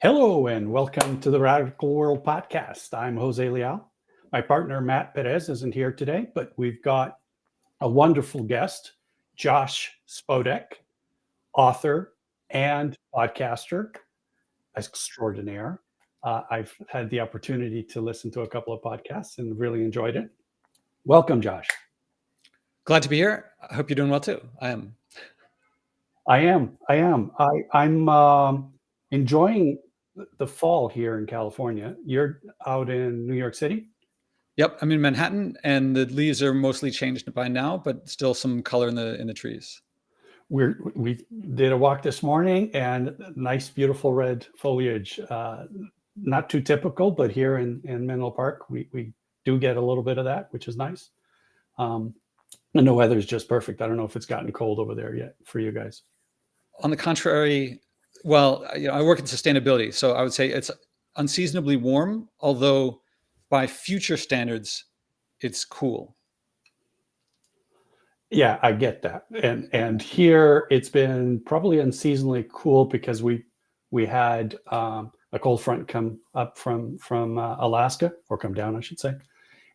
Hello and welcome to the Radical World Podcast. I'm Jose Leal. My partner Matt Perez isn't here today, but we've got a wonderful guest, Josh Spodek, author and podcaster extraordinaire. I've had the opportunity to listen to a couple of podcasts and really enjoyed it. Welcome, Josh. Glad to be here. I hope you're doing well too. I am. I'm enjoying the fall here in California. You're out in New York City? Yep, I'm in Manhattan, and the leaves are mostly changed by now, but still some color in the trees. We did a walk this morning, and nice, beautiful red foliage. Not too typical, but here in Menlo Park, we do get a little bit of that, which is nice. And the weather is just perfect. I don't know if it's gotten cold over there yet for you guys. On the contrary, well, I work in sustainability, so I would say it's unseasonably warm, although by future standards, it's cool. Yeah, I get that. And here it's been probably unseasonably cool because we had a cold front come up from Alaska, or come down, I should say.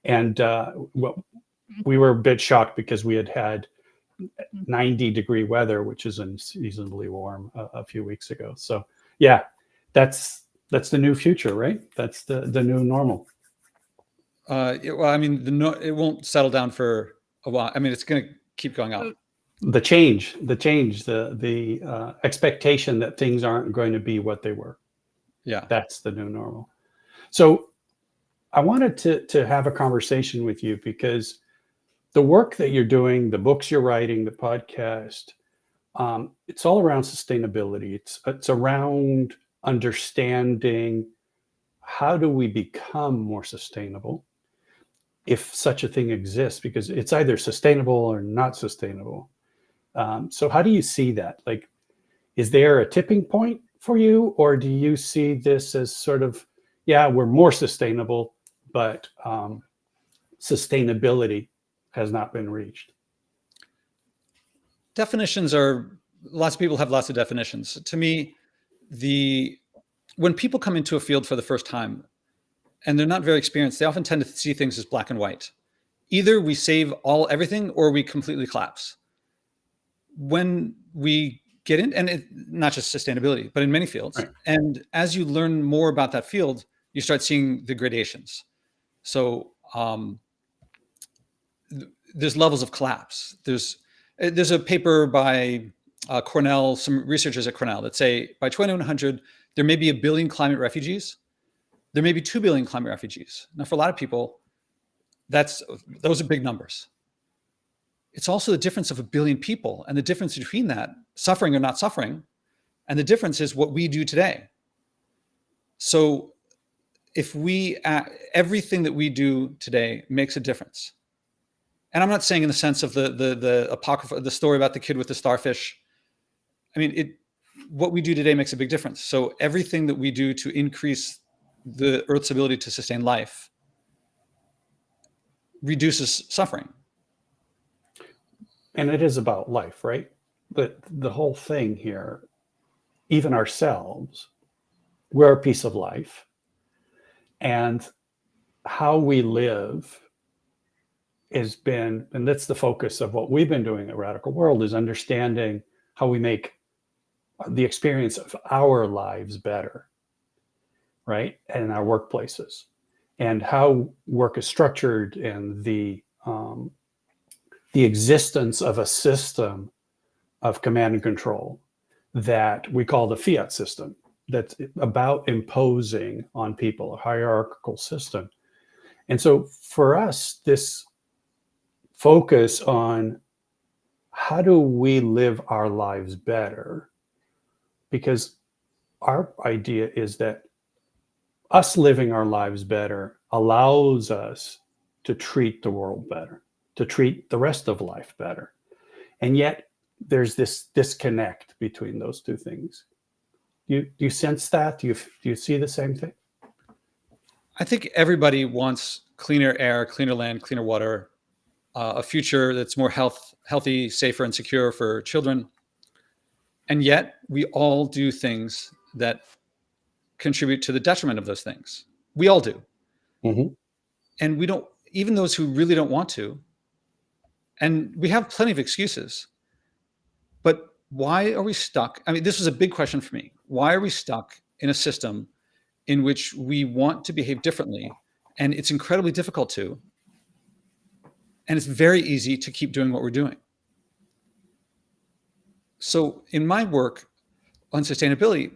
And we were a bit shocked because we had 90-degree weather, which is unseasonably warm a few weeks ago. So yeah, that's the new future, right? That's the new normal. Well, I mean, it won't settle down for a while. I mean, it's going to keep going up. The expectation that things aren't going to be what they were. Yeah, that's the new normal. So I wanted to have a conversation with you because the work that you're doing, the books you're writing, the podcast, it's all around sustainability. It's around understanding how do we become more sustainable, if such a thing exists, because it's either sustainable or not sustainable. So how do you see that? Like, is there a tipping point for you, or do you see this as sort of, yeah, we're more sustainable, but sustainability has not been reached? Definitions are, lots of people have lots of definitions. To me, when people come into a field for the first time and they're not very experienced, they often tend to see things as black and white. Either we save everything or we completely collapse. When we get in, and not just sustainability, but in many fields. Right. And as you learn more about that field, you start seeing the gradations. So there's levels of collapse. There's a paper by Cornell, some researchers at Cornell that say by 2100, there may be 1 billion climate refugees. There may be 2 billion climate refugees. Now, for a lot of people, those are big numbers. It's also the difference of 1 billion people, and the difference between that, suffering or not suffering, and the difference is what we do today. So if everything that we do today makes a difference. And I'm not saying in the sense of the apocrypha, the story about the kid with the starfish. I mean, what we do today makes a big difference. So everything that we do to increase the Earth's ability to sustain life reduces suffering. And it is about life, right? But the whole thing here, even ourselves, we're a piece of life. And how we live has been, and that's the focus of what we've been doing at Radical World, is understanding how we make the experience of our lives better, right? And in our workplaces, and how work is structured, and the existence of a system of command and control that we call the fiat system, that's about imposing on people a hierarchical system. And so for us, this focus on how do we live our lives better, because our idea is that us living our lives better allows us to treat the world better, to treat the rest of life better. And yet there's this disconnect between those two things. Do you sense that? Do you see the same thing? I think everybody wants cleaner air, cleaner land, cleaner water, a future that's more healthy, safer, and secure for children. And yet we all do things that contribute to the detriment of those things. We all do. Mhm. And we don't, even those who really don't want to, and we have plenty of excuses, but why are we stuck? I mean, this was a big question for me. Why are we stuck in a system in which we want to behave differently, and it's incredibly difficult to, and it's very easy to keep doing what we're doing? So in my work on sustainability,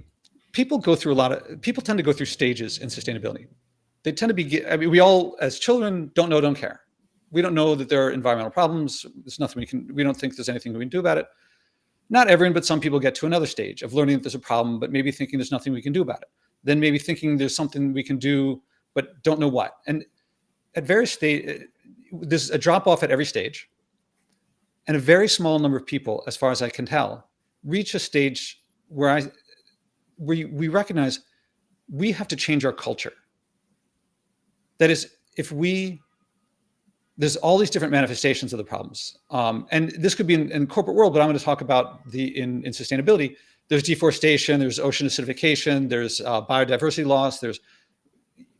people tend to go through stages in sustainability. They tend to be, I mean, we all as children don't know, don't care. We don't know that there are environmental problems. There's nothing we don't think there's anything we can do about it. Not everyone, but some people get to another stage of learning that there's a problem, but maybe thinking there's nothing we can do about it. Then maybe thinking there's something we can do, but don't know what. And at various stages, there's a drop off at every stage. And a very small number of people, as far as I can tell, reach a stage where we recognize we have to change our culture. That is, there's all these different manifestations of the problems. And this could be in corporate world, but I'm going to talk about in sustainability. There's deforestation, there's ocean acidification, there's biodiversity loss.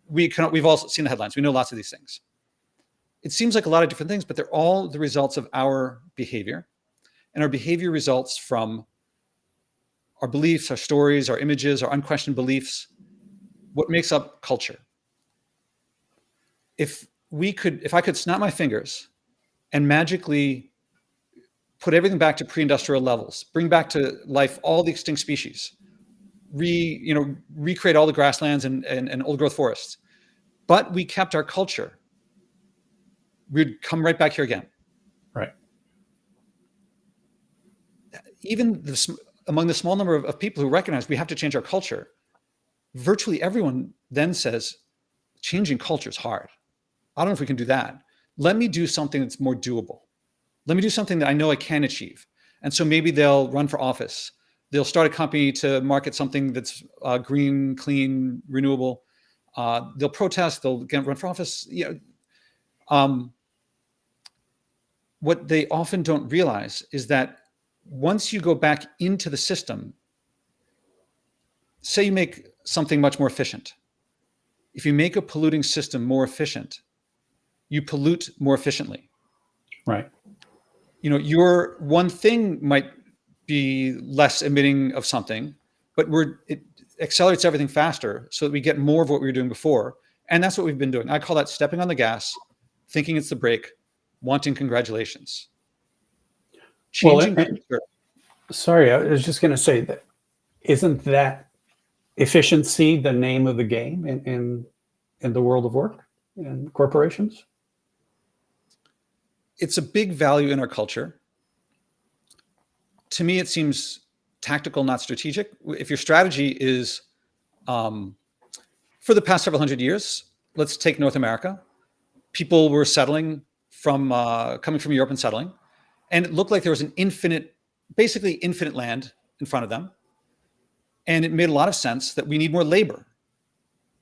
We've all seen the headlines. We know lots of these things. It seems like a lot of different things, but they're all the results of our behavior. And our behavior results from our beliefs, our stories, our images, our unquestioned beliefs, what makes up culture. If I could snap my fingers and magically put everything back to pre-industrial levels, bring back to life all the extinct species, recreate all the grasslands and old growth forests, but we kept our culture, we'd come right back here again. Right. Even among the small number of people who recognize we have to change our culture, virtually everyone then says, changing culture is hard. I don't know if we can do that. Let me do something that's more doable. Let me do something that I know I can achieve. And so maybe they'll run for office. They'll start a company to market something that's green, clean, renewable. They'll protest. They'll run for office. What they often don't realize is that once you go back into the system, say you make something much more efficient. If you make a polluting system more efficient, you pollute more efficiently. Right. Your one thing might be less emitting of something, but it accelerates everything faster so that we get more of what we were doing before. And that's what we've been doing. I call that stepping on the gas, thinking it's the brake, wanting congratulations. Changing culture. Sorry, I was just going to say that isn't that efficiency the name of the game in the world of work and corporations? It's a big value in our culture. To me, it seems tactical, not strategic. If your strategy is, for the past several hundred years, let's take North America. People were settling coming from Europe and settling, and it looked like there was basically infinite land in front of them. And it made a lot of sense that we need more labor,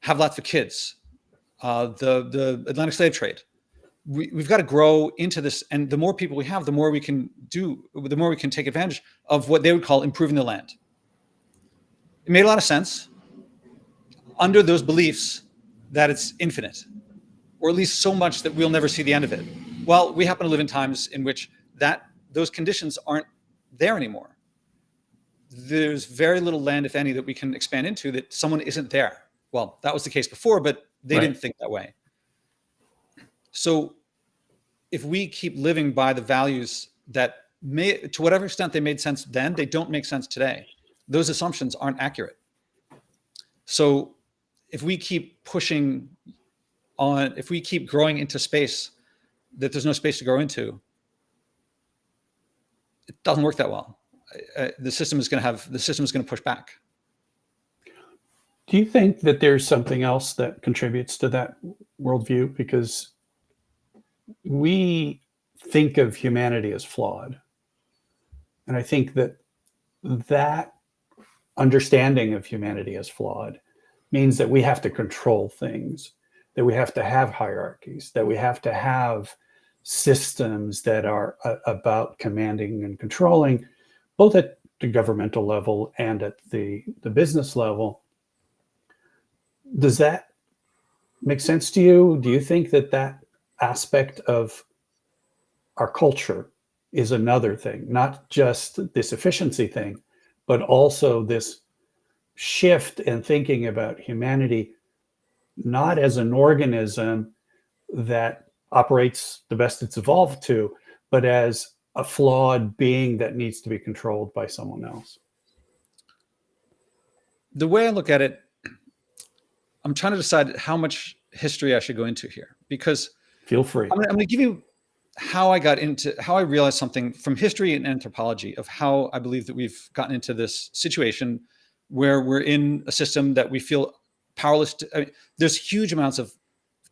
have lots of kids, the Atlantic slave trade. We've got to grow into this, and the more people we have, the more we can take advantage of what they would call improving the land. It made a lot of sense under those beliefs that it's infinite, or at least so much that we'll never see the end of it. Well, we happen to live in times in which those conditions aren't there anymore. There's very little land, if any, that we can expand into that someone isn't there. Well, that was the case before, but they didn't think that way. So if we keep living by the values that to whatever extent they made sense then, they don't make sense today. Those assumptions aren't accurate. So if we keep pushing on, if we keep growing into space that there's no space to grow into, it doesn't work that well. The system is going to push back. Do you think that there's something else that contributes to that worldview? Because we think of humanity as flawed. And I think that understanding of humanity as flawed means that we have to control things, that we have to have hierarchies, that we have to have systems that are about commanding and controlling, both at the governmental level and at the business level. Does that make sense to you? Do you think that that aspect of our culture is another thing, not just this efficiency thing, but also this shift in thinking about humanity not as an organism that operates the best it's evolved to, but as a flawed being that needs to be controlled by someone else? The way I look at it, I'm trying to decide how much history I should go into here, because Feel free. I'm going to give you how I realized something from history and anthropology of how I believe that we've gotten into this situation where we're in a system that we feel powerless to. I mean, there's huge amounts of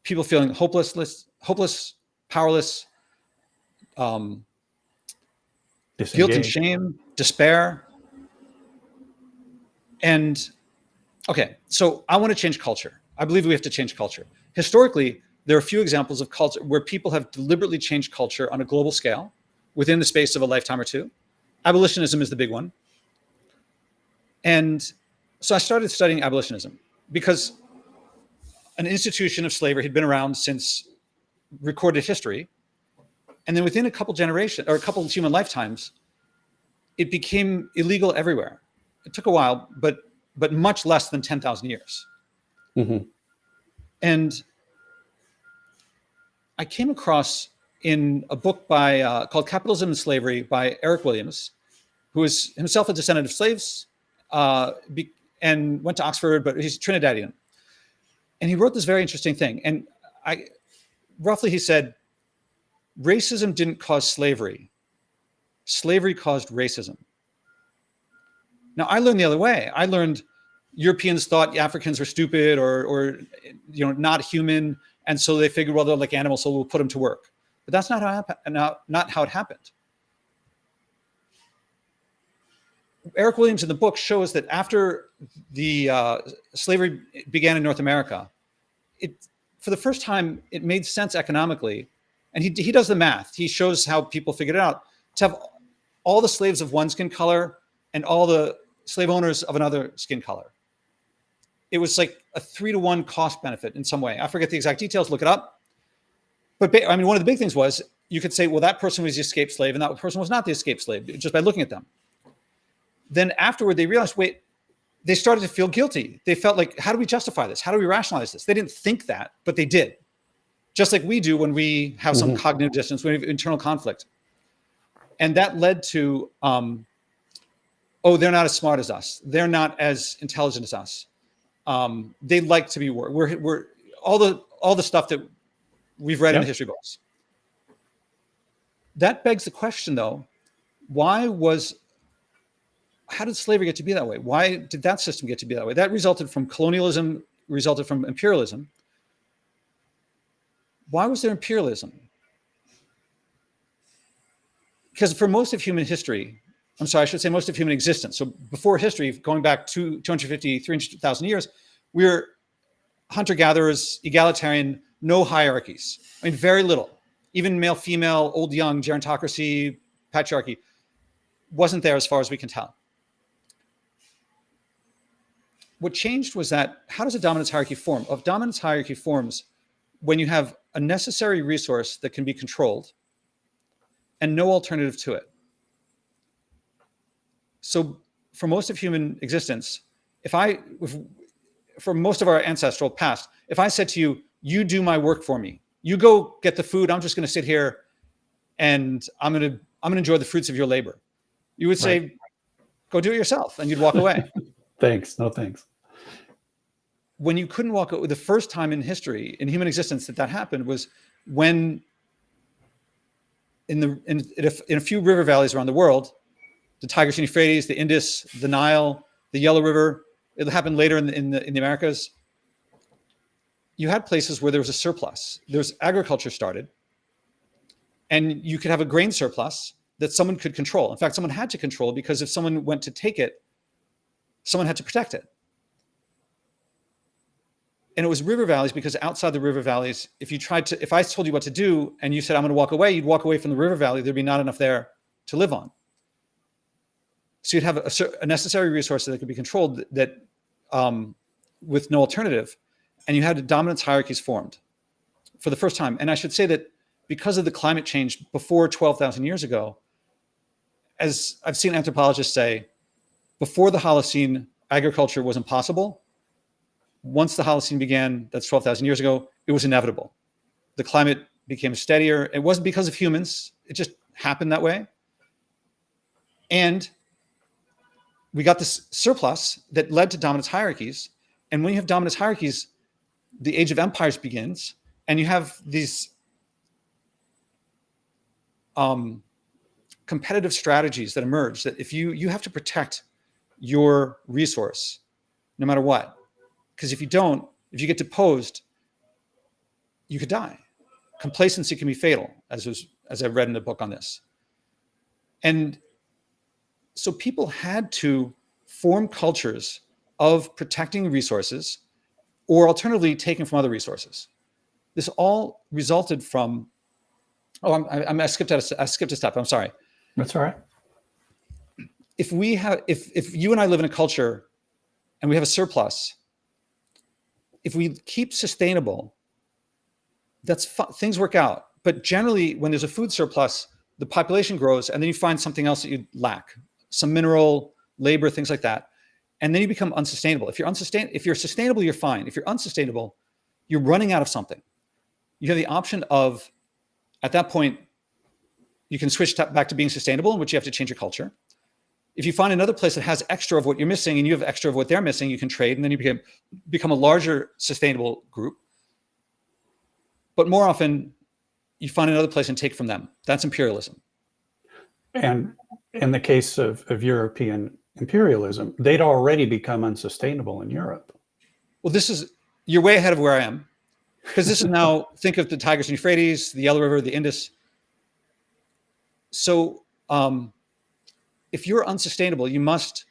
people feeling hopeless, powerless, guilt and Disengage. shame, despair. And okay, so I want to change culture. I believe we have to change culture. Historically, there are a few examples of culture where people have deliberately changed culture on a global scale within the space of a lifetime or two. Abolitionism is the big one. And so I started studying abolitionism because an institution of slavery had been around since recorded history. And then within a couple generations or a couple human lifetimes, it became illegal everywhere. It took a while, but much less than 10,000 years. Mm-hmm. And I came across in a book by called Capitalism and Slavery by Eric Williams, who is himself a descendant of slaves and went to Oxford, but he's Trinidadian. And he wrote this very interesting thing. And he said, racism didn't cause slavery. Slavery caused racism. Now, I learned the other way. I learned Europeans thought Africans were stupid or not human, and so they figured, well, they're like animals, so we'll put them to work. But that's not how it happened. Eric Williams in the book shows that after the slavery began in North America, for the first time, it made sense economically. And he does the math. He shows how people figured it out to have all the slaves of one skin color and all the slave owners of another skin color. It was like a 3-to-1 cost benefit in some way. I forget the exact details, look it up. But I mean, one of the big things was you could say, well, that person was the escaped slave and that person was not the escaped slave, just by looking at them. Then afterward, they realized, wait, they started to feel guilty. They felt like, how do we justify this? How do we rationalize this? They didn't think that, but they did. Just like we do when we have some cognitive dissonance, when we have internal conflict. And that led to, they're not as smart as us. They're not as intelligent as us. They like to be we're all the stuff that we've read in the history books. That begs the question, though, how did slavery get to be that way? Why did that system get to be that way? That resulted from colonialism, resulted from imperialism. Why was there imperialism? Because for most of human history, I should say most of human existence. So before history, going back to 250, 300,000 years, we're hunter-gatherers, egalitarian, no hierarchies. I mean, very little. Even male, female, old, young, gerontocracy, patriarchy wasn't there as far as we can tell. What changed was that, how does a dominance hierarchy form? A dominance hierarchy forms when you have a necessary resource that can be controlled and no alternative to it. So for most of human existence, for most of our ancestral past, if I said to you, you do my work for me, you go get the food, I'm just going to sit here and I'm going to enjoy the fruits of your labor. You would say, go do it yourself, and you'd walk away. Thanks. No, thanks. When you couldn't walk away, the first time in history, in human existence that happened was when in a few river valleys around the world, the Tigris and Euphrates, the Indus, the Nile, the Yellow River, it happened later in the Americas. You had places where there was a surplus. There's agriculture started, and you could have a grain surplus that someone could control. In fact, someone had to control, because if someone went to take it, someone had to protect it. And it was river valleys, because outside the river valleys, if I told you what to do and you said, I'm going to walk away, you'd walk away from the river valley. There'd be not enough there to live on. So you'd have a necessary resource that could be controlled that with no alternative. and you had dominance hierarchies formed for the first time. And I should say that because of the climate change before 12,000 years ago, as I've seen anthropologists say, before the Holocene, agriculture wasn't possible. Once the Holocene began, that's 12,000 years ago, it was inevitable. The climate became steadier. It wasn't because of humans. It just happened that way. And we got this surplus that led to dominance hierarchies. And when you have dominance hierarchies, the age of empires begins, and you have these competitive strategies that emerge that if you have to protect your resource no matter what, because if you don't, if you get deposed, you could die. Complacency can be fatal, as I've read in the book on this. And so people had to form cultures of protecting resources, or alternatively taken from other resources. This all resulted from, I skipped a step. I'm sorry. That's all right. If you and I live in a culture and we have a surplus, if we keep sustainable, things work out. But generally, when there's a food surplus, the population grows, and then you find something else that you lack, some mineral, labor, things like that. And then you become unsustainable. If you're sustainable, you're fine. If you're unsustainable, you're running out of something. You have the option of, at that point, you can switch back to being sustainable, in which you have to change your culture. If you find another place that has extra of what you're missing and you have extra of what they're missing, you can trade, and then you become a larger sustainable group. But more often, you find another place and take from them. That's imperialism. And in the case of European imperialism, they'd already become unsustainable in Europe. Well, you're way ahead of where I am. Because this is now, think of the Tigris and Euphrates, the Yellow River, the Indus. So if you're unsustainable, you must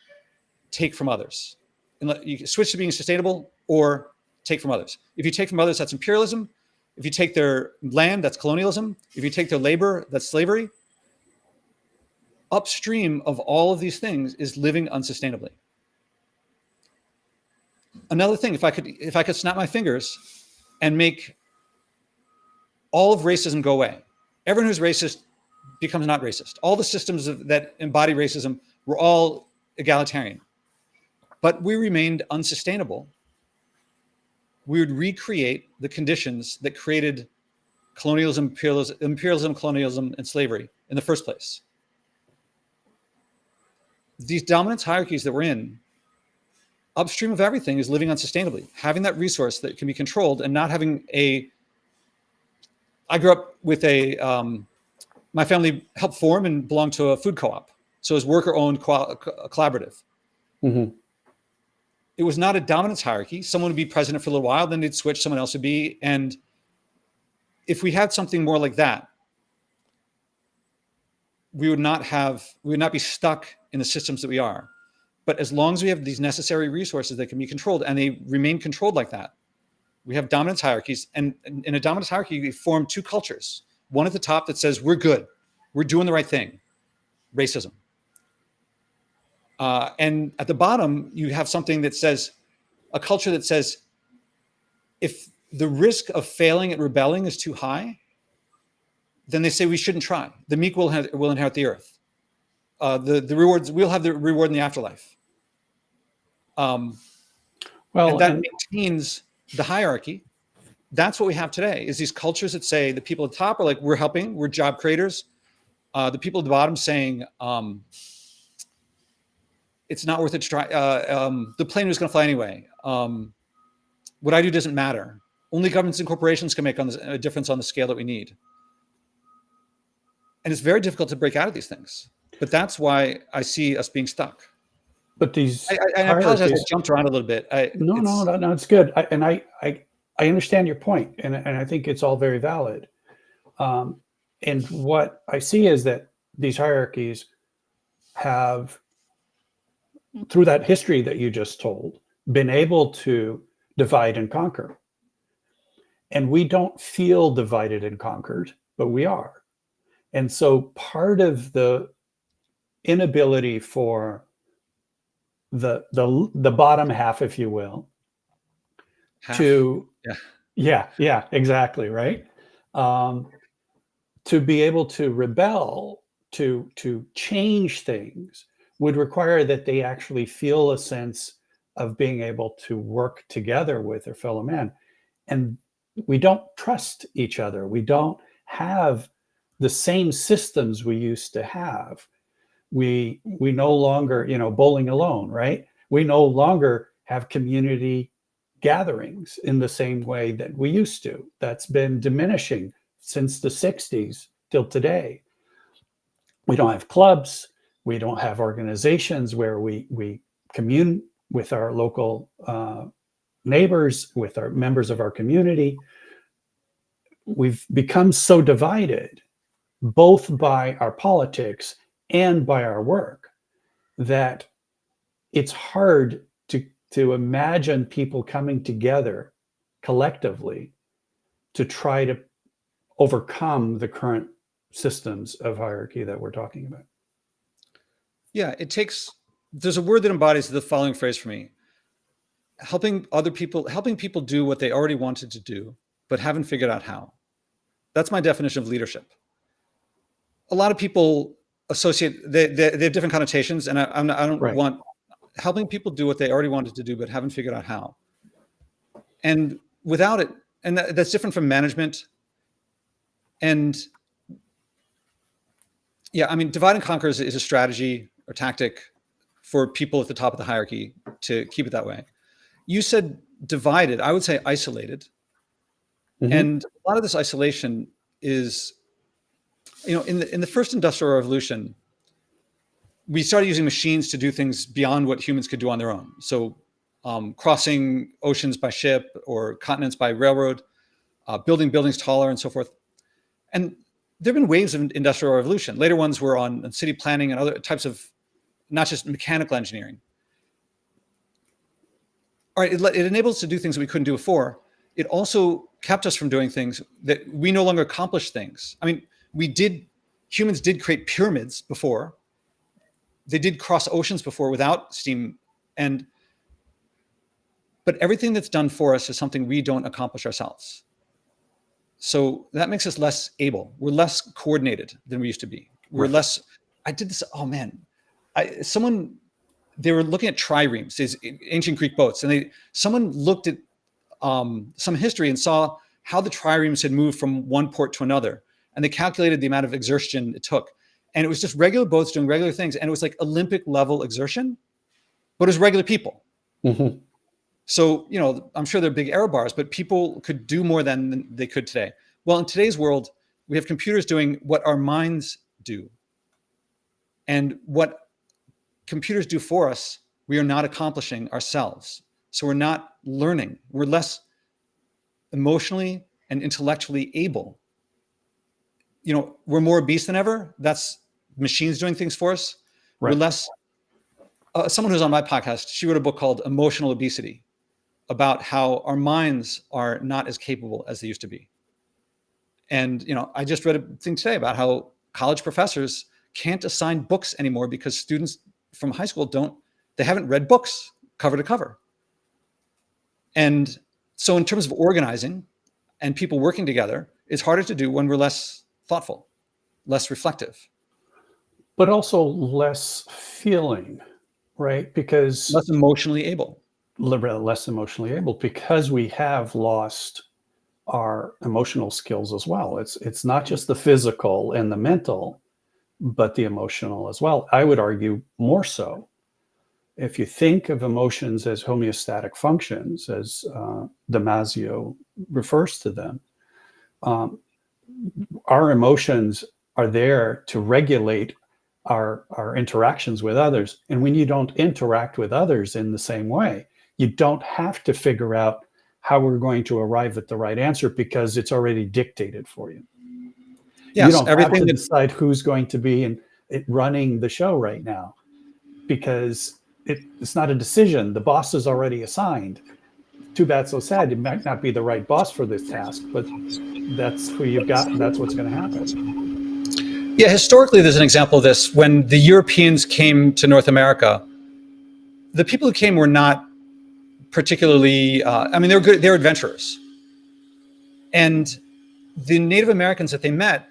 take from others. And you switch to being sustainable or take from others. If you take from others, that's imperialism. If you take their land, that's colonialism. If you take their labor, that's slavery. Upstream of all of these things is living unsustainably. Another thing, if I could snap my fingers and make all of racism go away, everyone who's racist becomes not racist. All the systems that embody racism were all egalitarian, but we remained unsustainable. We would recreate the conditions that created colonialism, imperialism, colonialism, and slavery in the first place. These dominance hierarchies that we're in, upstream of everything is living unsustainably, having that resource that can be controlled and not having I grew up with my family helped form and belonged to a food co-op. So it was worker-owned collaborative. Mm-hmm. It was not a dominance hierarchy. Someone would be president for a little while, then they'd switch, someone else would be. And if we had something more like that, we would not be stuck in the systems that we are. But as long as we have these necessary resources that can be controlled, and they remain controlled like that, we have dominance hierarchies. And in a dominance hierarchy, we form two cultures. One at the top that says, we're good, we're doing the right thing, racism. And at the bottom, you have something that says, a culture that says, if the risk of failing at rebelling is too high, then they say we shouldn't try. The meek will inherit the earth. The rewards, we'll have the reward in the afterlife. And that maintains the hierarchy. That's what we have today, is these cultures that say the people at the top are like, we're helping, we're job creators. The people at the bottom saying, it's not worth it to try. The plane was going to fly anyway. What I do doesn't matter. Only governments and corporations can make a difference on the scale that we need. And it's very difficult to break out of these things. But that's why I see us being stuck. But these I apologize, I jumped around a little bit. No, it's good. I understand your point, and I think it's all very valid. And what I see is that these hierarchies have, through that history that you just told, been able to divide and conquer. And we don't feel divided and conquered, but we are. And so part of the inability for the bottom half, if you will, Half. to, Yeah. yeah, exactly, right? To be able to rebel, to change things, would require that they actually feel a sense of being able to work together with their fellow man. And we don't trust each other. We don't have the same systems we used to have. We no longer, bowling alone, right? We no longer have community gatherings in the same way that we used to. That's been diminishing since the 60s till today. We don't have clubs. We don't have organizations where we commune with our local neighbors, with our members of our community. We've become so divided, both by our politics and by our work, that it's hard to imagine people coming together collectively to try to overcome the current systems of hierarchy that we're talking about. Yeah, there's a word that embodies the following phrase for me: helping people do what they already wanted to do, but haven't figured out how. That's my definition of leadership. A lot of people they have different connotations, and I don't Right. want helping people do what they already wanted to do, but haven't figured out how. And without it, and that's different from management. And yeah, I mean, divide and conquer is a strategy or tactic for people at the top of the hierarchy to keep it that way. You said divided, I would say isolated. Mm-hmm. And a lot of this isolation is, in the first industrial revolution, we started using machines to do things beyond what humans could do on their own. So crossing oceans by ship or continents by railroad, building buildings taller and so forth. And there have been waves of industrial revolution. Later ones were on city planning and other types of, not just mechanical engineering. All right, it enabled us to do things that we couldn't do before. It also kept us from doing things that we no longer accomplish things. I mean, humans did create pyramids before. They did cross oceans before without steam. But everything that's done for us is something we don't accomplish ourselves. So that makes us less able. We're less coordinated than we used to be. We're Right. less, I did this, oh man. They were looking at triremes, these ancient Greek boats, and someone looked at some history and saw how the triremes had moved from one port to another. And they calculated the amount of exertion it took. And it was just regular boats doing regular things. And it was like Olympic level exertion, but it was regular people. Mm-hmm. So, I'm sure there are big error bars, but people could do more than they could today. Well, in today's world, we have computers doing what our minds do. And what computers do for us, we are not accomplishing ourselves. So we're not learning. We're less emotionally and intellectually able. We're more obese than ever. That's machines doing things for us. Right. We're less. Someone who's on my podcast, she wrote a book called Emotional Obesity, about how our minds are not as capable as they used to be. And, I just read a thing today about how college professors can't assign books anymore because students from high school they haven't read books cover to cover. And so in terms of organizing and people working together, it's harder to do when we're less thoughtful, less reflective. But also less feeling, right? Because less emotionally able. Less emotionally able, because we have lost our emotional skills as well. It's not just the physical and the mental, but the emotional as well. I would argue more so. If you think of emotions as homeostatic functions, as Damasio refers to them, our emotions are there to regulate our interactions with others. And when you don't interact with others in the same way, you don't have to figure out how we're going to arrive at the right answer, because it's already dictated for you. Yes, you don't have to decide who's going to be running the show right now, because it's not a decision. The boss is already assigned. Too bad, so sad. You might not be the right boss for this task, but that's who you've got, and that's what's going to happen. Yeah, historically, there's an example of this. When the Europeans came to North America, the people who came were not particularly, I mean, they're good, they're adventurers. And the Native Americans that they met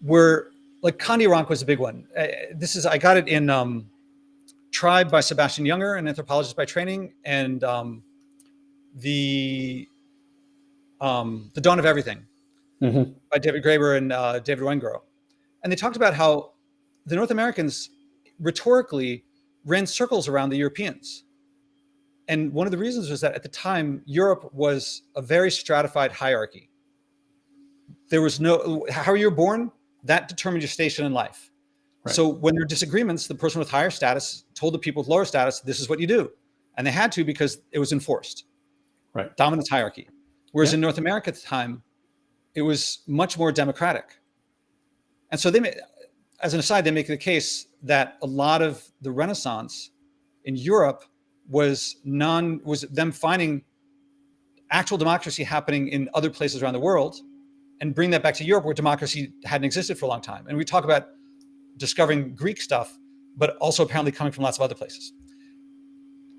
were like Kandiaronk was a big one. I got it in Tribe by Sebastian Junger, an anthropologist by training, and the Dawn of Everything by David Graeber and David Wengrow. And they talked about how the North Americans rhetorically ran circles around the Europeans. And one of the reasons was that at the time, Europe was a very stratified hierarchy. There was no, how you were born, that determined your station in life. Right. So when there were disagreements, the person with higher status told the people with lower status, this is what you do. And they had to because it was enforced. Right. Dominance hierarchy. Whereas in North America at the time, it was much more democratic. And so as an aside, they make the case that a lot of the Renaissance in Europe was them finding actual democracy happening in other places around the world and bring that back to Europe where democracy hadn't existed for a long time. And we talk about discovering Greek stuff, but also apparently coming from lots of other places.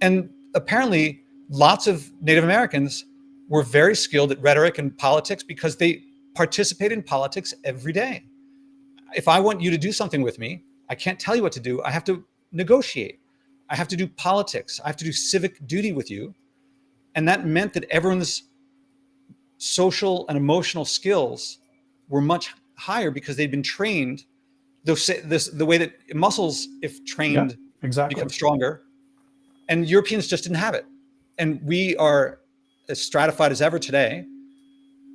And apparently lots of Native Americans were very skilled at rhetoric and politics because they participated in politics every day. If I want you to do something with me, I can't tell you what to do. I have to negotiate. I have to do politics. I have to do civic duty with you. And that meant that everyone's social and emotional skills were much higher because they'd been trained. The way that muscles, if trained, become stronger. And Europeans just didn't have it. And we are as stratified as ever today.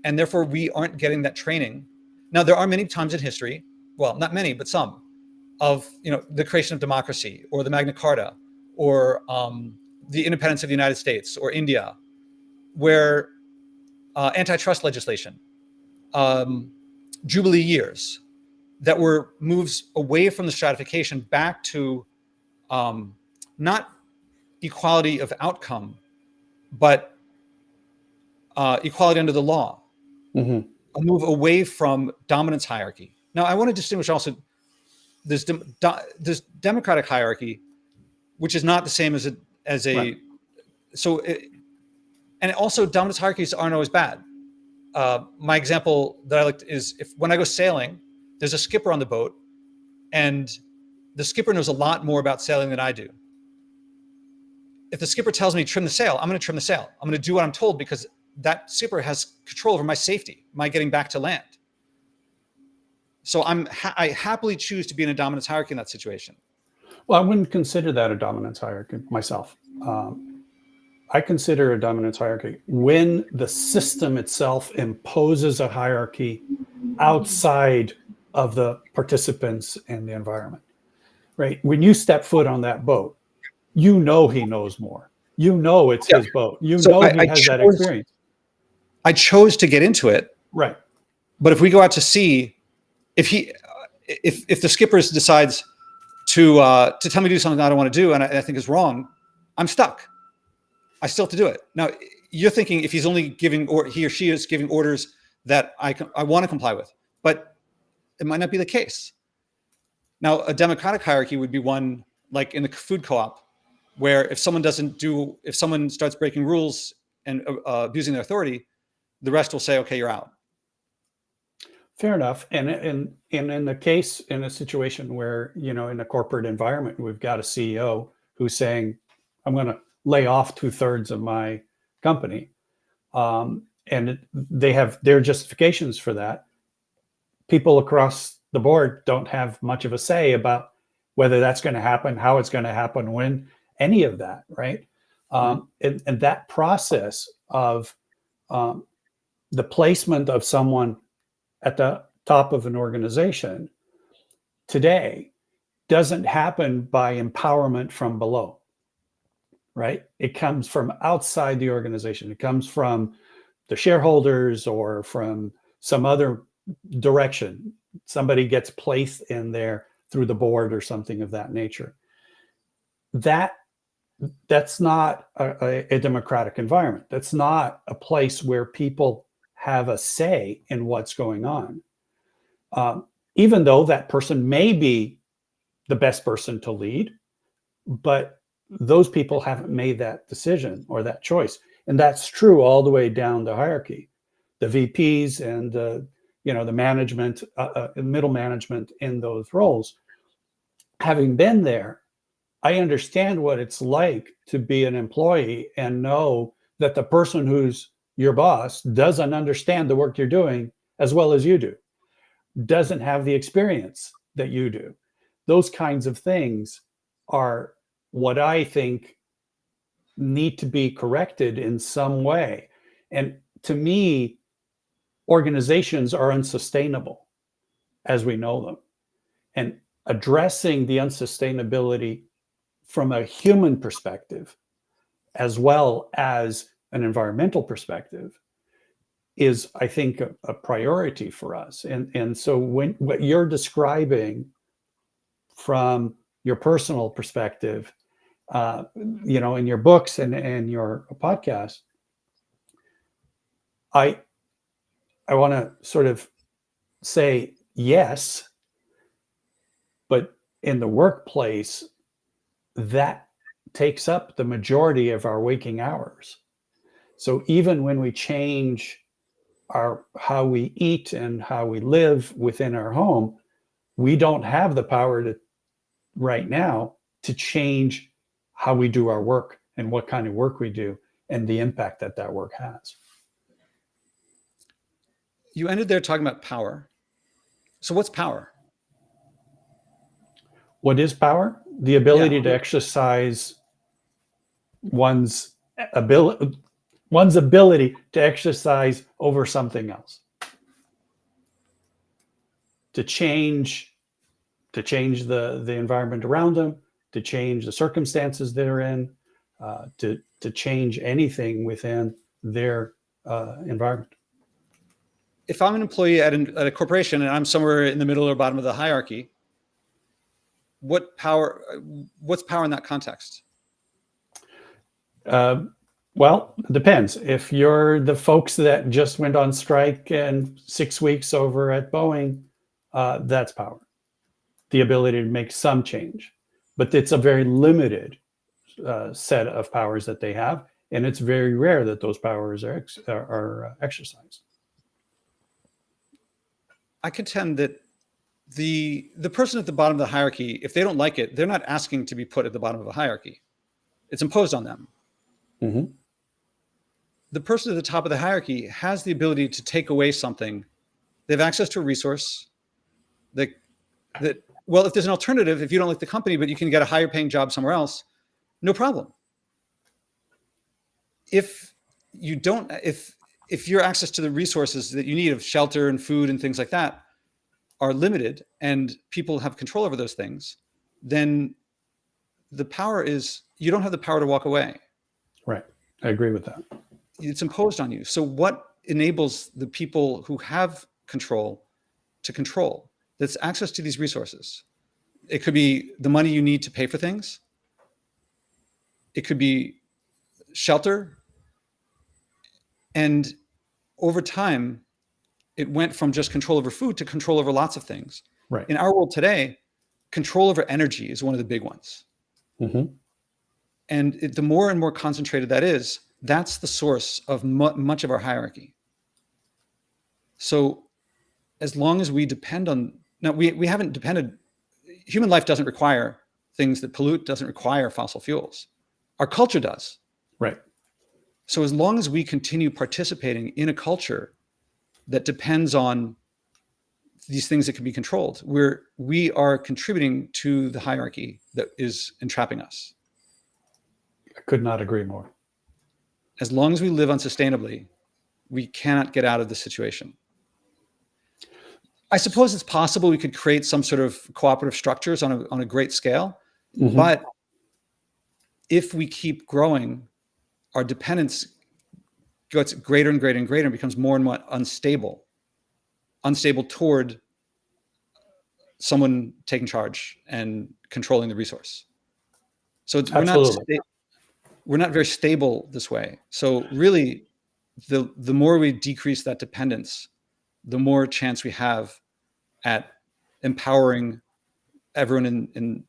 And therefore, we aren't getting that training. Now, there are many times in history, well, not many, but some, of the creation of democracy or the Magna Carta or the independence of the United States or India, where antitrust legislation, Jubilee years, that were moves away from the stratification back to not equality of outcome, but equality under the law, a move away from dominance hierarchy. Now, I want to distinguish also, there's democratic hierarchy, which is not the same as a right. And also dominance hierarchies aren't always bad. My example that I like is when I go sailing, there's a skipper on the boat, and the skipper knows a lot more about sailing than I do. If the skipper tells me trim the sail, I'm going to trim the sail. I'm going to do what I'm told because that skipper has control over my safety, my getting back to land. So I happily choose to be in a dominance hierarchy in that situation. Well, I wouldn't consider that a dominance hierarchy myself. I consider a dominance hierarchy when the system itself imposes a hierarchy outside of the participants and the environment, right? When you step foot on that boat, he knows more. It's his boat. He has that experience. I chose to get into it. Right. But if we go out to sea, if the skipper decides to tell me to do something I don't want to do and I think is wrong, I'm stuck. I still have to do it. Now, you're thinking if he's only giving, or he or she is giving orders that I want to comply with, but it might not be the case. Now, a democratic hierarchy would be one like in the food co-op, where if someone starts breaking rules and abusing their authority, the rest will say, okay, you're out. Fair enough. And in the case, in a situation where, in a corporate environment, we've got a CEO who's saying, I'm going to lay off 2/3 of my company. And they have their justifications for that. People across the board don't have much of a say about whether that's going to happen, how it's going to happen, when, any of that, right? And that process of the placement of someone at the top of an organization today doesn't happen by empowerment from below, right? It comes from outside the organization. It comes from the shareholders or from some other direction. Somebody gets placed in there through the board or something of that nature. That's not a democratic environment. That's not a place where people have a say in what's going on. Even though that person may be the best person to lead, but those people haven't made that decision or that choice. And that's true all the way down the hierarchy. The VPs and the management, middle management in those roles. Having been there, I understand what it's like to be an employee and know that the person who's your boss doesn't understand the work you're doing as well as you do, doesn't have the experience that you do. Those kinds of things are what I think need to be corrected in some way. And to me, organizations are unsustainable as we know them. And addressing the unsustainability from a human perspective, as well as an environmental perspective, is, I think, a priority for us. And so when what you're describing from your personal perspective, in your books and your podcast, I want to sort of say yes, but in the workplace, that takes up the majority of our waking hours. So even when we change how we eat and how we live within our home, we don't have the power to right now to change how we do our work and what kind of work we do and the impact that that work has. You ended there talking about power. So what's power? What is power? The ability to exercise one's ability to exercise over something else, to change the environment around them, to change the circumstances they're in, to change anything within their environment. If I'm an employee at a corporation and I'm somewhere in the middle or bottom of the hierarchy, what's power in that context? Well, it depends. If you're the folks that just went on strike and 6 weeks over at Boeing, that's power. The ability to make some change. But it's a very limited set of powers that they have, and it's very rare that those powers are exercised. I contend that the person at the bottom of the hierarchy, if they don't like it, they're not asking to be put at the bottom of a hierarchy. It's imposed on them. Mm-hmm. The person at the top of the hierarchy has the ability to take away something. They have access to a resource that well, if there's an alternative, if you don't like the company, but you can get a higher paying job somewhere else, no problem. If your access to the resources that you need of shelter and food and things like that are limited and people have control over those things, then the power is, you don't have the power to walk away. Right. I agree with that. It's imposed on you. So what enables the people who have control to control? That's access to these resources. It could be the money you need to pay for things. It could be shelter. And over time, it went from just control over food to control over lots of things. Right. In our world today, control over energy is one of the big ones. Mm-hmm. And the more and more concentrated that is, that's the source of much of our hierarchy. So as long as we depend on, now we haven't depended, human life doesn't require things that pollute, doesn't require fossil fuels. Our culture does. Right. So as long as we continue participating in a culture that depends on these things that can be controlled, we are contributing to the hierarchy that is entrapping us. I could not agree more. As long as we live unsustainably, we cannot get out of this situation. I suppose it's possible we could create some sort of cooperative structures on a great scale, Mm-hmm. but if we keep growing, our dependence gets greater and greater and greater and becomes more and more unstable toward someone taking charge and controlling the resource. So we're not very stable this way. So really, the more we decrease that dependence, the more chance we have at empowering everyone in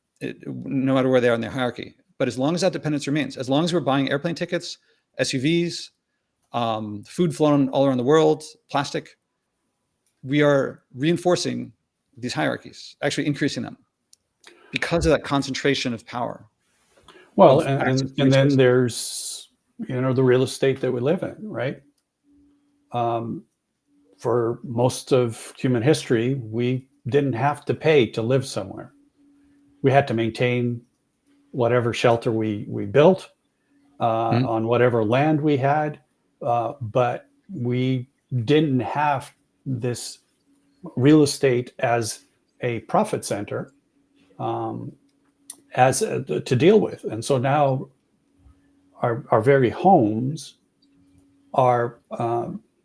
no matter where they are in their hierarchy. But as long as that dependence remains, as long as we're buying airplane tickets, SUVs, food flown all around the world, plastic, we are reinforcing these hierarchies, actually increasing them because of that concentration of power. Well, Of access to and then resources. there's, the real estate that we live in, right? For most of human history, we didn't have to pay to live somewhere. We had to maintain whatever shelter we built on whatever land we had, but we didn't have this real estate as a profit center to deal with. And so now our very homes are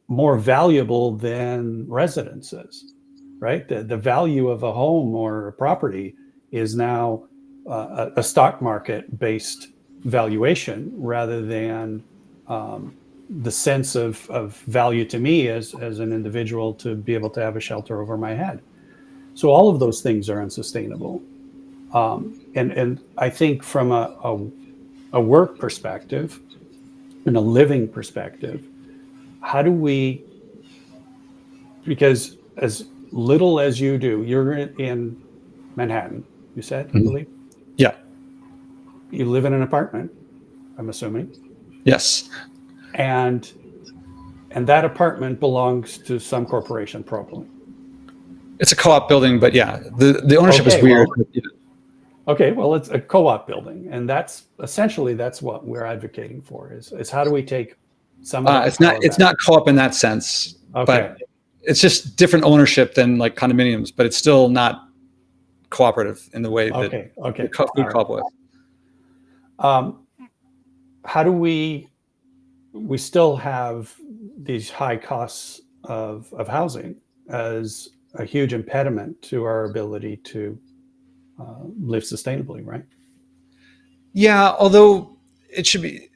more valuable than residences, right? The value of a home or a property is now a stock market based valuation rather than the sense of value to me as an individual to be able to have a shelter over my head. So all of those things are unsustainable. And I think from a work perspective and a living perspective, how do we, because as little as you do, you're in Manhattan, you said, I believe. Yeah. You live in an apartment, I'm assuming. Yes. And that apartment belongs to some corporation, probably. It's a co-op building, but yeah, the ownership is weird. Okay, well, it's a co-op building, and that's essentially what we're advocating for is how do we take some of that it's not co-op in that sense, but it's just different ownership than like condominiums, but it's still not cooperative in the way that food co-op was. How do we still have these high costs of housing as a huge impediment to our ability to live sustainably, right? Yeah, although it should be,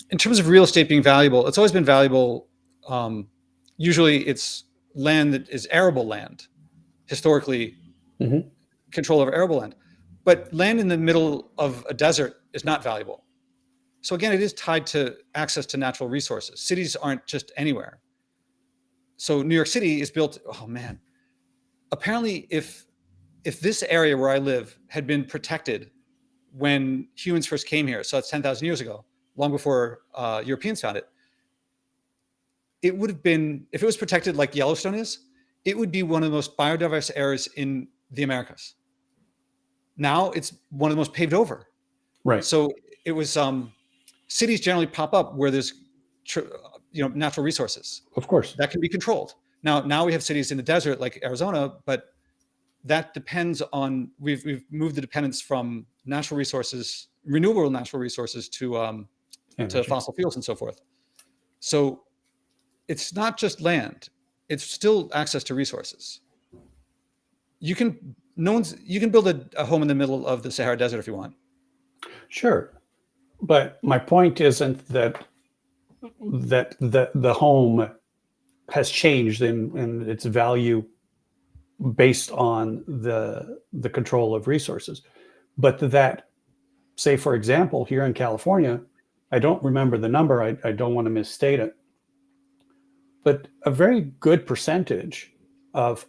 in terms of real estate being valuable, it's always been valuable. Usually it's land that is arable land, historically, control over arable land. But land in the middle of a desert is not valuable. So again, it is tied to access to natural resources. Cities aren't just anywhere. So New York City is built, oh man, apparently if this area where I live had been protected when humans first came here, so that's 10,000 years ago, long before Europeans found it, it would have been, if it was protected like Yellowstone is, it would be one of the most biodiverse areas in the Americas. Now it's one of the most paved over. Right. So it was, cities generally pop up where there's, natural resources. Of course. That can be controlled. Now we have cities in the desert like Arizona, but that depends on, we've moved the dependence from natural resources, renewable natural resources to fossil fuels and so forth. So it's not just land, it's still access to resources. You can build a home in the middle of the Sahara Desert if you want. Sure. But my point isn't that the home has changed in its value based on the control of resources, but that, say, for example, here in California, I don't remember the number, I don't want to misstate it, but a very good percentage of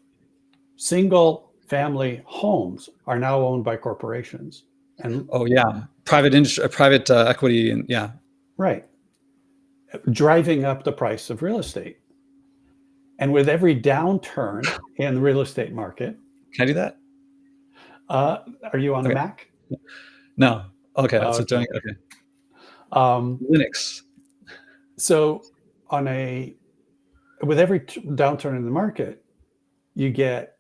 single family homes are now owned by corporations. And private equity, and right, driving up the price of real estate. And with every downturn in the real estate market, can I do that? Are you on the Mac? No. Okay, that's okay. Linux. So with every downturn in the market, you get,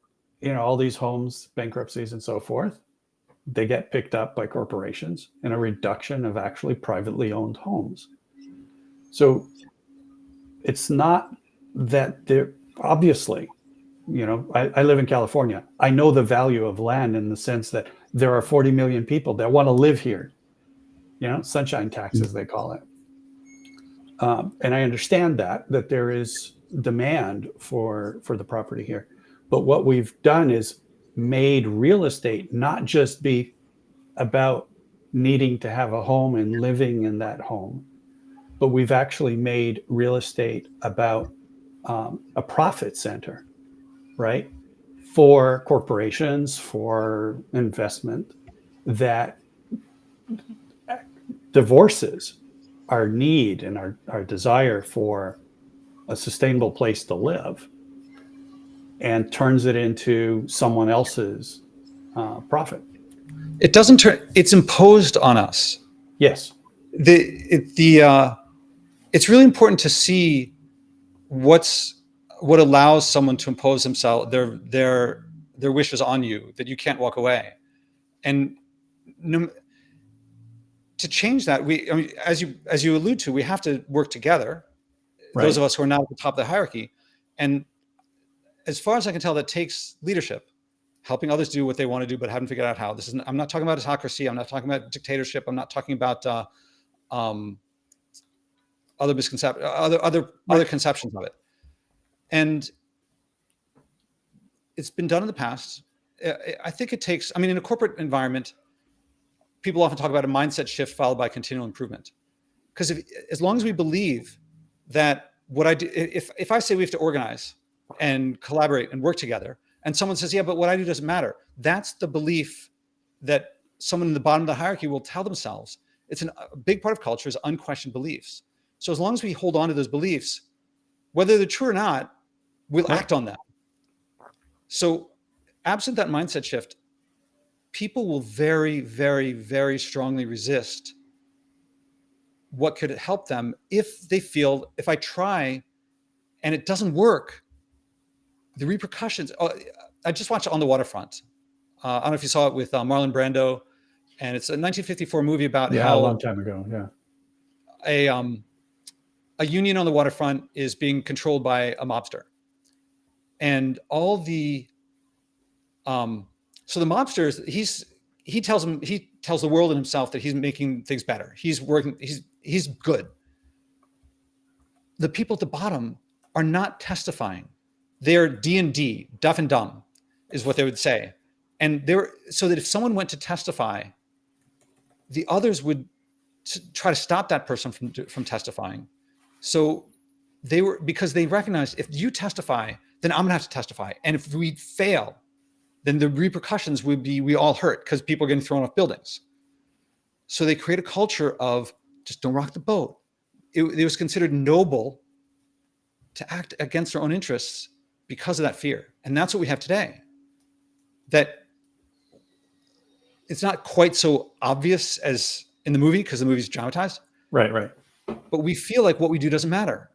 all these homes, bankruptcies and so forth. They get picked up by corporations and a reduction of actually privately owned homes. So it's not that they're obviously, I live in California. I know the value of land in the sense that there are 40 million people that want to live here, sunshine taxes, they call it. And I understand that there is demand for the property here. But what we've done is made real estate not just be about needing to have a home and living in that home. But we've actually made real estate about a profit center, right? For corporations, for investment, that divorces our need and our desire for a sustainable place to live and turns it into someone else's profit. It doesn't turn. It's imposed on us. Yes. It's really important to see what allows someone to impose their wishes on you, that you can't walk away. And to change that, I mean, as you allude to, we have to work together. Right. Those of us who are not at the top of the hierarchy. And as far as I can tell, that takes leadership, helping others do what they want to do, but haven't figured out how. I'm not talking about autocracy. I'm not talking about dictatorship. I'm not talking about other misconceptions, other conceptions of it. And it's been done in the past. I think it takes, I mean, in a corporate environment, people often talk about a mindset shift followed by continual improvement. Because as long as we believe that what I do, if I say we have to organize and collaborate and work together, and someone says, yeah, but what I do doesn't matter, that's the belief that someone in the bottom of the hierarchy will tell themselves. It's a big part of culture is unquestioned beliefs. So as long as we hold on to those beliefs, whether they're true or not, we'll act on them. So absent that mindset shift, people will very, very, very strongly resist what could help them if they feel, if I try and it doesn't work, the repercussions. I just watched On the Waterfront. I don't know if you saw it with Marlon Brando, and it's a 1954 movie about how a long time ago. Yeah. A union on the waterfront is being controlled by a mobster, and all the so the mobsters, he tells the world and himself that he's making things better. He's working. He's good. The people at the bottom are not testifying. They're D&D, deaf and dumb, is what they would say. And so that if someone went to testify, the others would try to stop that person from testifying. So because they recognized, if you testify, then I'm gonna have to testify. And if we fail, then the repercussions would be we all hurt because people are getting thrown off buildings. So they create a culture of just don't rock the boat. It was considered noble to act against their own interests because of that fear. And that's what we have today. That it's not quite so obvious as in the movie because the movie's dramatized. Right. But we feel like what we do doesn't matter.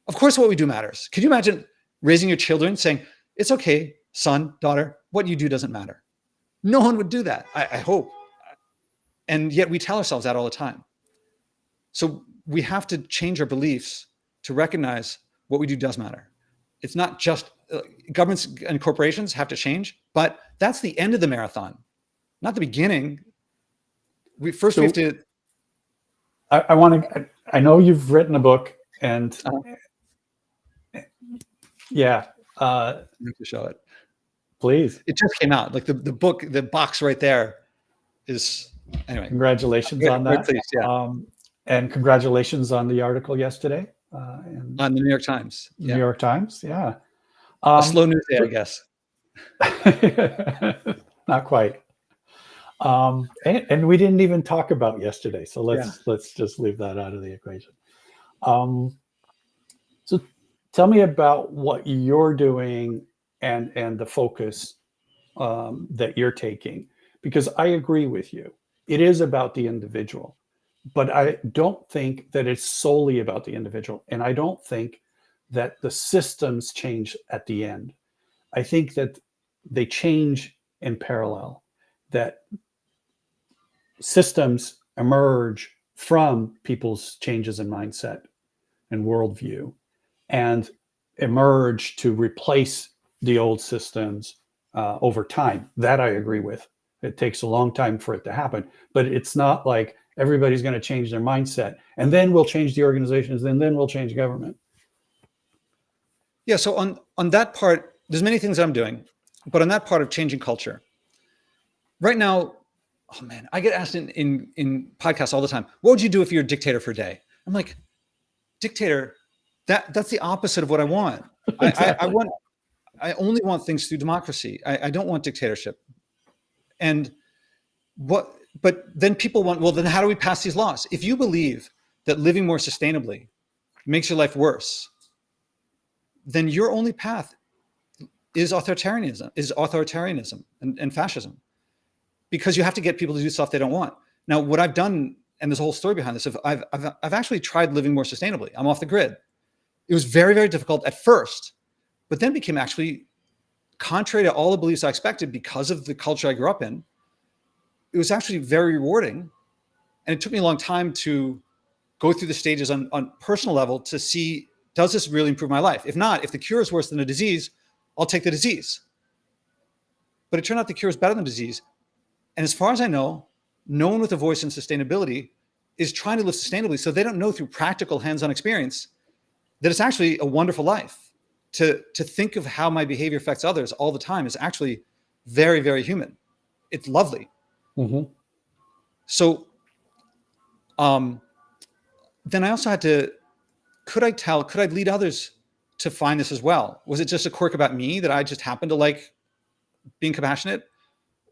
Of course, what we do matters. Could you imagine raising your children saying, it's okay, son, daughter, what you do doesn't matter? No one would do that, I hope. And yet we tell ourselves that all the time. So we have to change our beliefs to recognize what we do does matter. It's not just governments and corporations have to change, but that's the end of the marathon, not the beginning. We have to. I know you've written a book, and yeah, I have to show it. Please. It just came out. Like the book, the box right there is. Anyway, congratulations on that. Please, yeah. And congratulations on the article yesterday. On the New York Times. Yeah. New York Times, yeah. A slow news day, I guess. Not quite. And we didn't even talk about yesterday, so let's just leave that out of the equation. So tell me about what you're doing and the focus that you're taking, because I agree with you. It is about the individual, but I don't think that it's solely about the individual, and I don't think that the systems change at the end. I think that they change in parallel, that systems emerge from people's changes in mindset and worldview and emerge to replace the old systems over time. That I agree with. It takes a long time for it to happen, but it's not like everybody's going to change their mindset and then we'll change the organizations and then we'll change government. Yeah, so on that part, there's many things I'm doing, but on that part of changing culture, right now, oh man, I get asked in podcasts all the time, what would you do if you're a dictator for a day? I'm like, dictator, that's the opposite of what I want. Exactly. I only want things through democracy. I don't want dictatorship. And but then people want, well, then how do we pass these laws? If you believe that living more sustainably makes your life worse, then your only path is authoritarianism and fascism, because you have to get people to do stuff they don't want. Now, what I've done, and there's a whole story behind this, I've actually tried living more sustainably. I'm off the grid. It was very, very difficult at first, but then became actually contrary to all the beliefs I expected because of the culture I grew up in. It was actually very rewarding. And it took me a long time to go through the stages on personal level to see, does this really improve my life? If not, if the cure is worse than the disease, I'll take the disease. But it turned out the cure is better than disease. And as far as I know, no one with a voice in sustainability is trying to live sustainably. So they don't know through practical hands-on experience that it's actually a wonderful life. To think of how my behavior affects others all the time is actually very, very human. It's lovely. Mm-hmm. So then I also had to, could I lead others to find this as well? Was it just a quirk about me that I just happened to like being compassionate?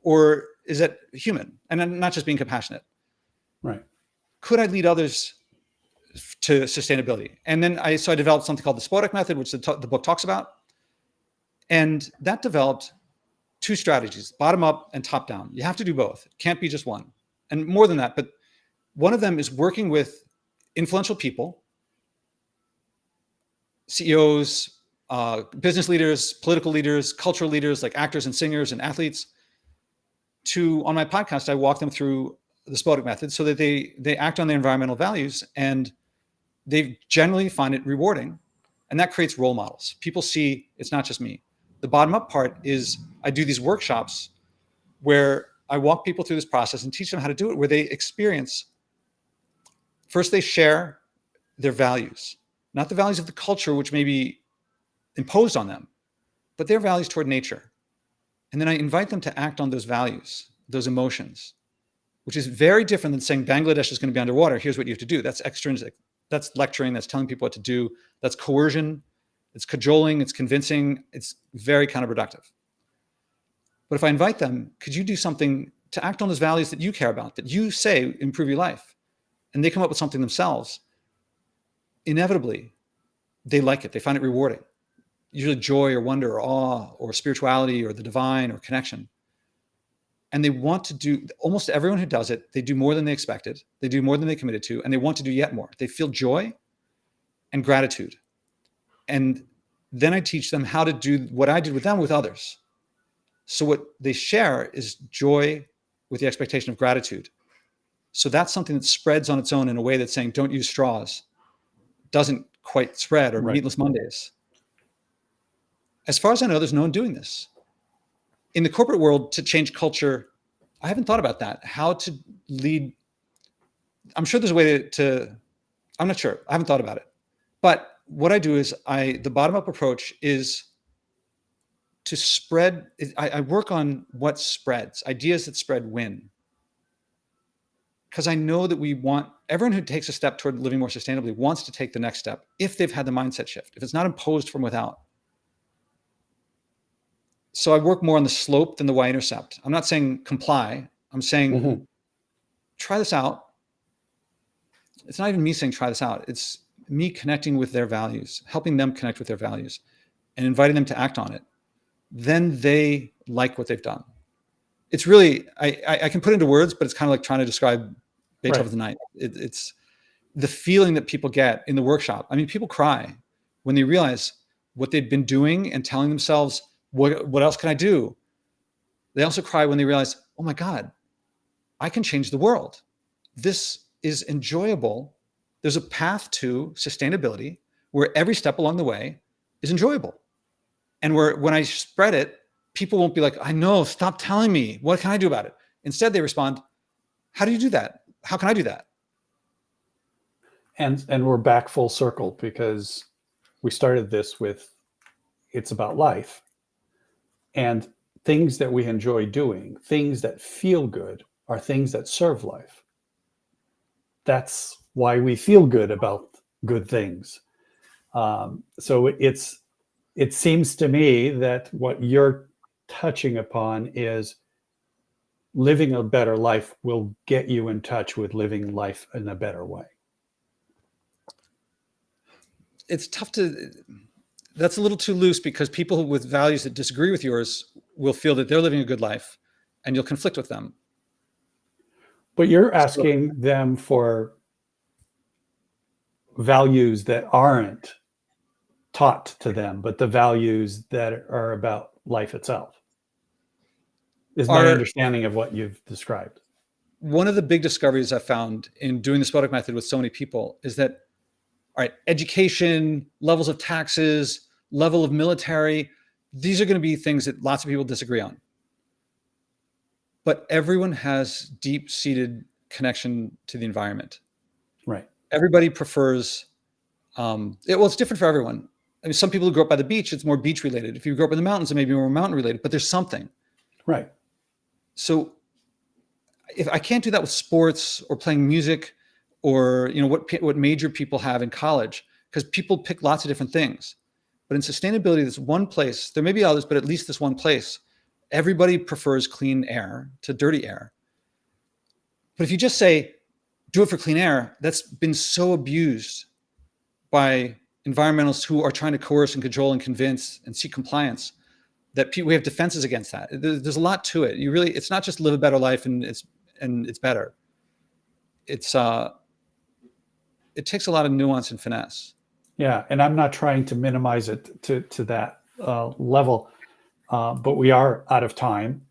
Or is it human? And not just being compassionate. Right. Could I lead others to sustainability? And then I developed something called the Spodek method, which the book talks about. And that developed two strategies, bottom up and top down. You have to do both. It can't be just one. And more than that, but one of them is working with influential people, CEOs, business leaders, political leaders, cultural leaders, like actors and singers and athletes. On my podcast, I walk them through the Spodek method so that they act on their environmental values, and they generally find it rewarding. And that creates role models. People see it's not just me. The bottom up part is I do these workshops where I walk people through this process and teach them how to do it, where they experience, first they share their values, not the values of the culture, which may be imposed on them, but their values toward nature. And then I invite them to act on those values, those emotions, which is very different than saying Bangladesh is going to be underwater. Here's what you have to do. That's extrinsic. That's lecturing. That's telling people what to do. That's coercion. It's cajoling. It's convincing. It's very counterproductive. But if I invite them, could you do something to act on those values that you care about, that you say improve your life, and they come up with something themselves, inevitably, they like it. They find it rewarding. Usually joy or wonder or awe or spirituality or the divine or connection. And they want to do, almost everyone who does it, they do more than they expected. They do more than they committed to, and they want to do yet more. They feel joy and gratitude. And then I teach them how to do what I did with them with others. So what they share is joy with the expectation of gratitude. So that's something that spreads on its own in a way that's saying, don't use straws. Doesn't quite spread, or Right. meatless Mondays. As far as I know, there's no one doing this. In the corporate world, to change culture, I haven't thought about that. How to lead. I'm sure there's a way I'm not sure. I haven't thought about it. But what I do is the bottom-up approach is to spread. I work on what spreads. Ideas that spread win. Because I know that everyone who takes a step toward living more sustainably wants to take the next step if they've had the mindset shift, if it's not imposed from without. So I work more on the slope than the y-intercept. I'm not saying comply. I'm saying, try this out. It's not even me saying try this out. It's me connecting with their values, helping them connect with their values, and inviting them to act on it. Then they like what they've done. It's really, I can put into words, but it's kind of like trying to describe Beethoven's The Night. It's the feeling that people get in the workshop. I mean, people cry when they realize what they've been doing and telling themselves, what else can I do? They also cry when they realize, oh my God, I can change the world. This is enjoyable. There's a path to sustainability where every step along the way is enjoyable. And when I spread it, people won't be like, I know, stop telling me. What can I do about it? Instead, they respond, how do you do that? How can I do that? And we're back full circle, because we started this with, it's about life and things that we enjoy doing, things that feel good are things that serve life. That's why we feel good about good things. So it seems to me that what you're touching upon is living a better life will get you in touch with living life in a better way. It's tough to, that's a little too loose, because people with values that disagree with yours will feel that they're living a good life and you'll conflict with them. But you're So, asking them for values that aren't taught to them, but the values that are about life itself, is my our understanding of what you've described. one of the big discoveries I found in doing the Spodek method with so many people is that, all right, education, levels of taxes, level of military, these are going to be things that lots of people disagree on. But everyone has deep-seated connection to the environment. Right. Everybody prefers, well, it's different for everyone. I mean, some people who grow up by the beach, it's more beach related. If you grow up in the mountains, it may be more mountain related, but there's something. Right. So if I can't do that with sports or playing music, or what major people have in college, because people pick lots of different things. But in sustainability, there's one place. There may be others, but at least this one place. Everybody prefers clean air to dirty air. But if you just say, do it for clean air, that's been so abused by environmentalists who are trying to coerce and control and convince and seek compliance, that we have defenses against that. There's a lot to it. It's not just live a better life and it's better. It takes a lot of nuance and finesse. Yeah, and I'm not trying to minimize it to that level, but we are out of time,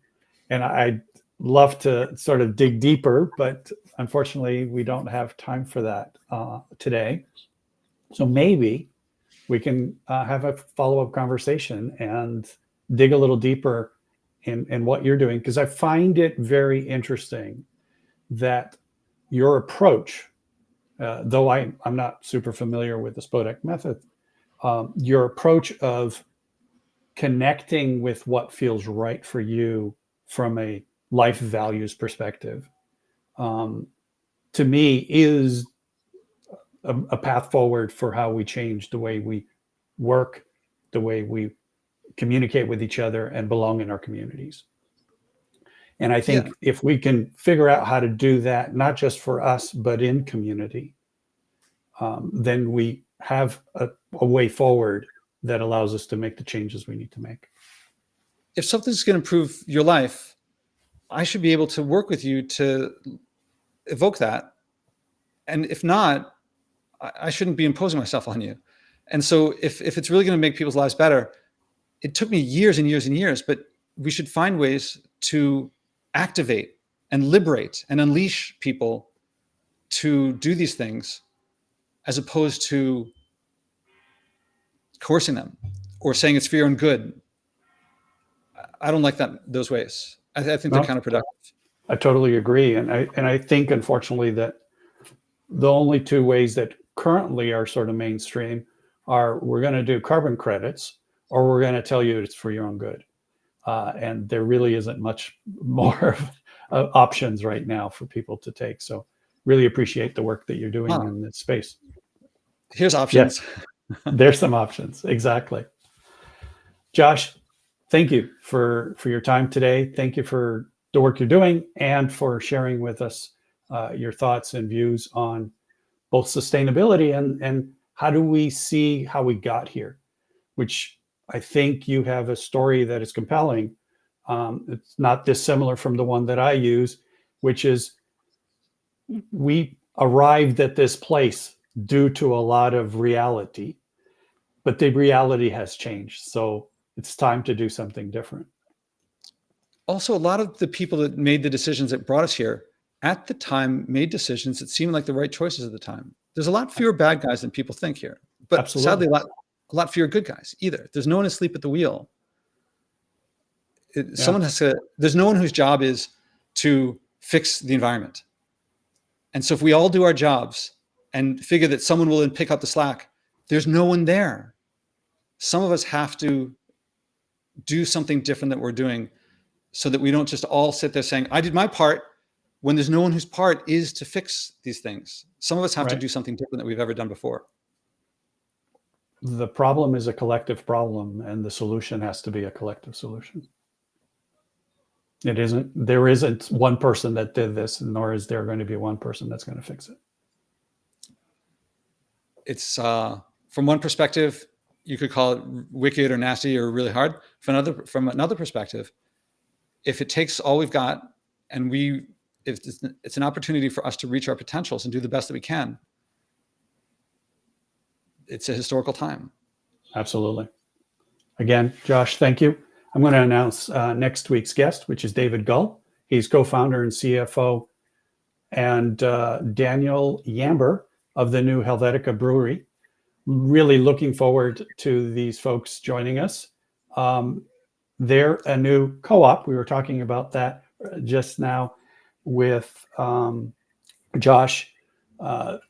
and I'd love to sort of dig deeper, but unfortunately, we don't have time for that today. So maybe we can have a follow-up conversation and dig a little deeper in what you're doing, because I find it very interesting that your approach, though I'm not super familiar with the Spodek method, your approach of connecting with what feels right for you from a life values perspective, to me is a path forward for how we change the way we work, the way we communicate with each other, and belong in our communities. And I Yeah. think if we can figure out how to do that, not just for us, but in community, then we have a way forward that allows us to make the changes we need to make. If something's going to improve your life, I should be able to work with you to evoke that. And if not, I shouldn't be imposing myself on you. And so if it's really going to make people's lives better, it took me years and years and years, but we should find ways to activate and liberate and unleash people to do these things, as opposed to coercing them or saying it's for your own good. I don't like those ways. I think they're No, counterproductive. I totally agree. And I think, unfortunately, that the only two ways that currently are sort of mainstream are, we're going to do carbon credits, or we're going to tell you it's for your own good. And there really isn't much more options right now for people to take. So really appreciate the work that you're doing in this space. Here's options. Yes, there's some options. Exactly. Josh, thank you for your time today. Thank you for the work you're doing, and for sharing with us your thoughts and views on both sustainability and how do we see how we got here, which I think you have a story that is compelling. It's not dissimilar from the one that I use, which is, we arrived at this place due to a lot of reality, but the reality has changed. So it's time to do something different. Also, a lot of the people that made the decisions that brought us here at the time made decisions that seemed like the right choices at the time. There's a lot fewer bad guys than people think here, but Absolutely. sadly, a lot fewer good guys either. There's no one asleep at the wheel. Someone has to. There's no one whose job is to fix the environment. And so if we all do our jobs and figure that someone will then pick up the slack, there's no one there. Some of us have to do something different that we're doing, so that we don't just all sit there saying, I did my part, when there's no one whose part is to fix these things. Some of us have to Right. do something different than we've ever done before. The problem is a collective problem, and the solution has to be a collective solution. There isn't one person that did this, nor is there going to be one person that's going to fix it. It's from one perspective, you could call it wicked or nasty or really hard. From another perspective, if it takes all we've got, and if it's an opportunity for us to reach our potentials and do the best that we can, it's a historical time. Absolutely. Again, Josh, thank you. I'm going to announce next week's guest, which is David Gull. He's co-founder and CFO, and Daniel Yamber of the new Helvetica Brewery. Really looking forward to these folks joining us. They're a new co-op. We were talking about that just now with Josh.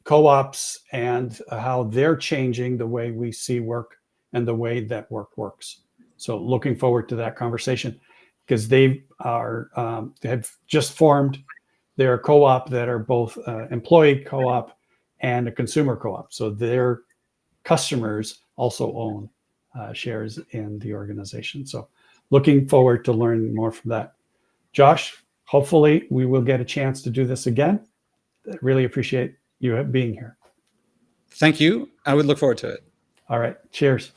Co-ops and how they're changing the way we see work and the way that work works. So looking forward to that conversation, because they have just formed their co-op that are both employee co-op and a consumer co-op. So their customers also own shares in the organization. So looking forward to learning more from that. Josh, hopefully we will get a chance to do this again. I really appreciate you being here. Thank you. I would look forward to it. All right. Cheers.